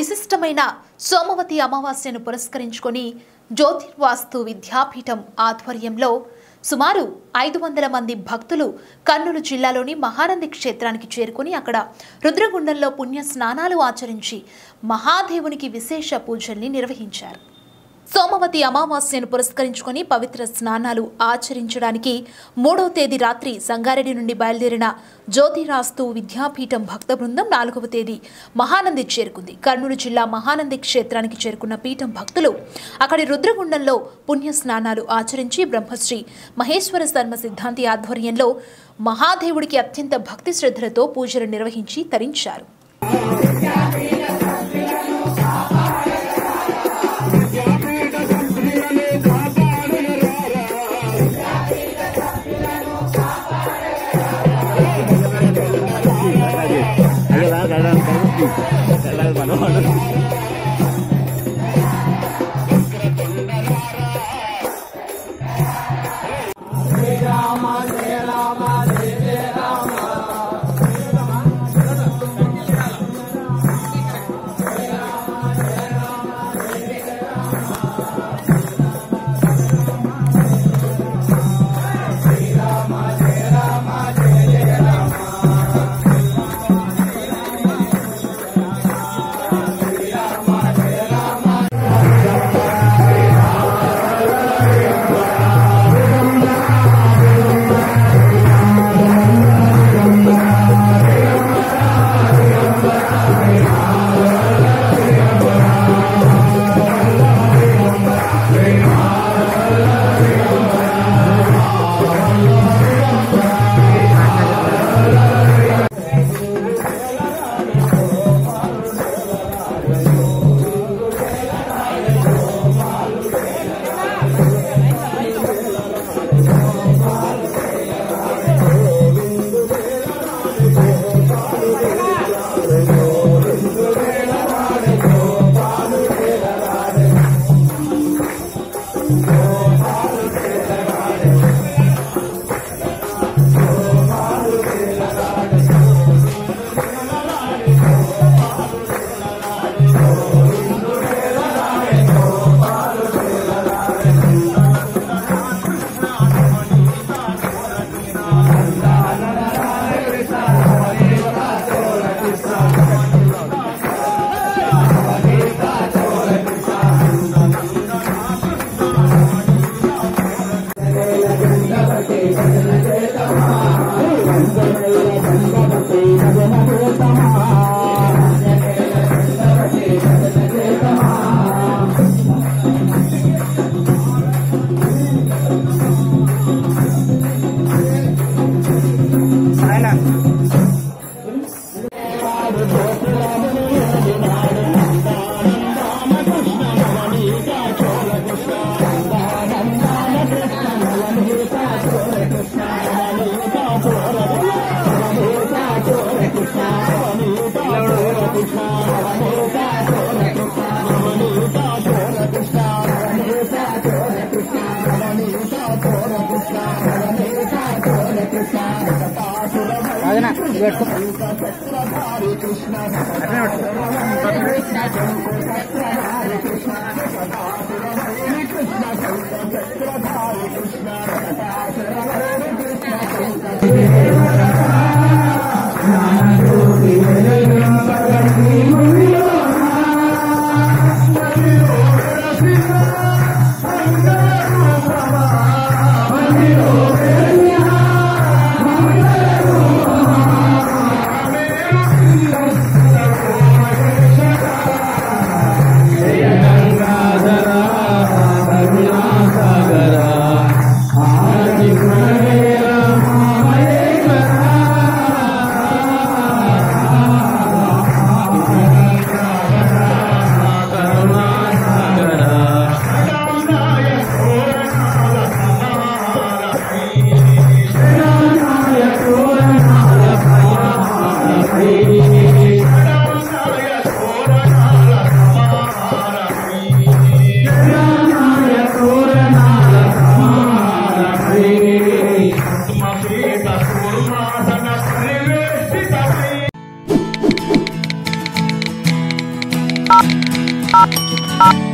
విశిష్టమైన సోమవతి అమావాస్యను పురస్కరించుకొని జ్యోతిర్వాస్తు విద్యాపీఠం ఆధ్వర్యంలో సుమారు 500 మంది భక్తులు కర్నూలు జిల్లాలోని మహానంది క్షేత్రానికి చేరుకొని అక్కడ రుద్రగుండంలో పుణ్య స్నానాలు ఆచరించి మహాదేవునికి విశేష పూజల్ని నిర్వహించారు. సోమవతి అమావాస్యను పురస్కరించుకొని పవిత్ర స్నానాలు ఆచరించడానికి 3వ తేదీ రాత్రి సంగారెడ్డి నుండి బయలుదేరిన జ్యోతిర్వాస్తు విద్యాపీఠం భక్త బృందం 4వ తేదీ మహానంది చేరుకుంది. కర్నూలు జిల్లా మహానంది క్షేత్రానికి చేరుకున్న పీఠం భక్తులు అక్కడి రుద్రగుండంలో పుణ్య స్నానాలు ఆచరించి బ్రహ్మశ్రీ మహేశ్వర శర్మ సిద్ధాంతి ఆధ్వర్యంలో మహాదేవుడికి అత్యంత భక్తి శ్రద్ధలతో పూజలు నిర్వహించి తరించారు. చేస్తున్నాం.